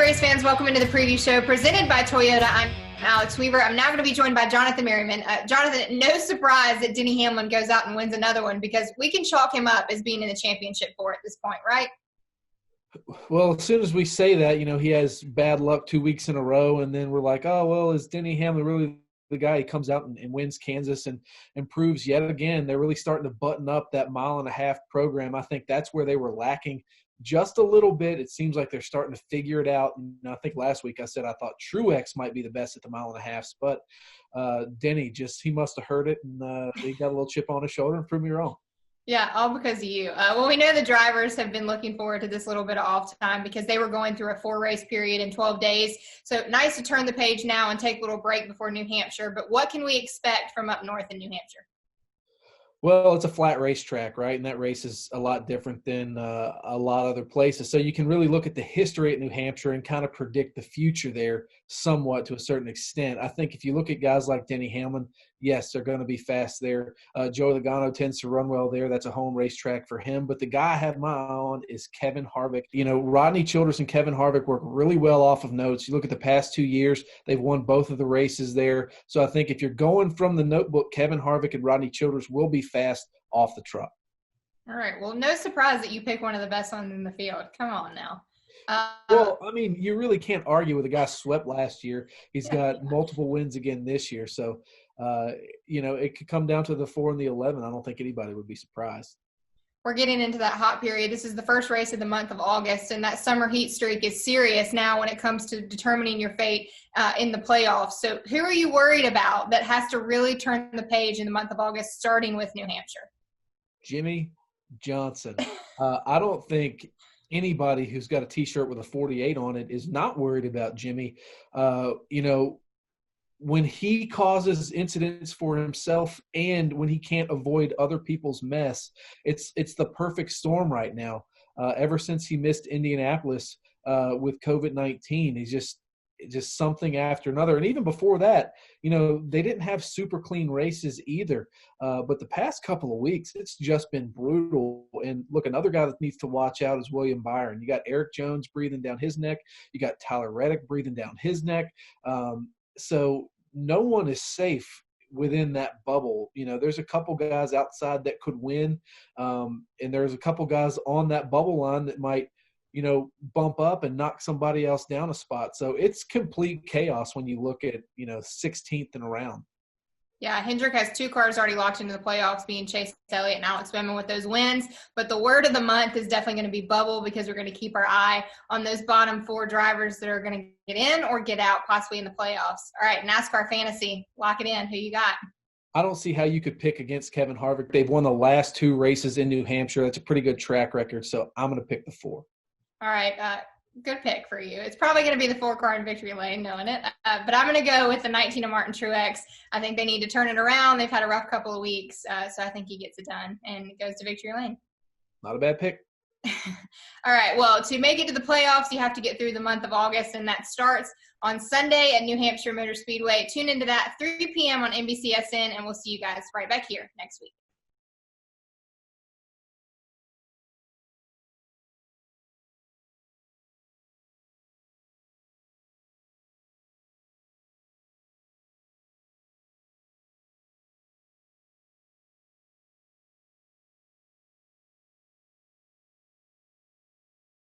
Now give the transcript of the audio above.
race fans, welcome into the preview show presented by Toyota. I'm Alex Weaver. I'm now going to be joined by Jonathan Merryman. Jonathan, no surprise that Denny Hamlin goes out and wins another one because we can chalk him up as being in the championship for at this point, right? Well, as soon as we say that, he has bad luck 2 weeks in a row, and then we're like, oh, well, is Denny Hamlin really the guy? He comes out and wins Kansas and proves yet again they're really starting to button up that mile-and-a-half program. I think that's where they were lacking just a little bit. It seems like they're starting to figure it out. And I think last week I said I thought Truex might be the best at the mile-and-a-halfs, but Denny he must have heard it, and he got a little chip on his shoulder and proved me wrong. Yeah, all because of you. Well, we know the drivers have been looking forward to this little bit of off time because they were going through a 4-race period in 12 days. So nice to turn the page now and take a little break before New Hampshire. But what can we expect from up north in New Hampshire? Well, it's a flat racetrack, right? And that race is a lot different than a lot of other places. So you can really look at the history at New Hampshire and kind of predict the future there somewhat to a certain extent. I think if you look at guys like Denny Hamlin, yes, they're going to be fast there. Joey Logano tends to run well there. That's a home racetrack for him. But the guy I have my eye on is Kevin Harvick. Rodney Childers and Kevin Harvick work really well off of notes. You look at the past 2 years, they've won both of the races there. So I think if you're going from the notebook, Kevin Harvick and Rodney Childers will be fast off the truck. All right. Well, no surprise that you pick one of the best ones in the field. Come on now. Well, I mean, you really can't argue with a guy swept last year. He's got multiple wins again this year. So, it could come down to the 4 and the 11. I don't think anybody would be surprised. We're getting into that hot period. This is the first race of the month of August, and that summer heat streak is serious now when it comes to determining your fate in the playoffs. So who are you worried about that has to really turn the page in the month of August, starting with New Hampshire? Jimmie Johnson. I don't think anybody who's got a T-shirt with a 48 on it is not worried about Jimmie. When he causes incidents for himself and when he can't avoid other people's mess, it's the perfect storm right now. Ever since he missed Indianapolis with COVID-19, he's just something after another. And even before that, they didn't have super clean races either. But the past couple of weeks, it's just been brutal. And look, another guy that needs to watch out is William Byron. You got Eric Jones breathing down his neck. You got Tyler Reddick breathing down his neck. So no one is safe within that bubble. There's a couple guys outside that could win. And there's a couple guys on that bubble line that might, bump up and knock somebody else down a spot. So it's complete chaos when you look at, 16th in a round. Yeah, Hendrick has 2 cars already locked into the playoffs, being Chase Elliott and Alex Bowman with those wins. But the word of the month is definitely going to be bubble because we're going to keep our eye on those bottom 4 drivers that are going to get in or get out possibly in the playoffs. All right, NASCAR Fantasy, lock it in. Who you got? I don't see how you could pick against Kevin Harvick. They've won the last 2 races in New Hampshire. That's a pretty good track record, so I'm going to pick the 4. All right, good pick for you. It's probably going to be the 4-car in victory lane, knowing it. But I'm going to go with the 19 of Martin Truex. I think they need to turn it around. They've had a rough couple of weeks, so I think he gets it done and goes to victory lane. Not a bad pick. All right, well, to make it to the playoffs, you have to get through the month of August, and that starts on Sunday at New Hampshire Motor Speedway. Tune into that 3 p.m. on NBCSN, and we'll see you guys right back here next week.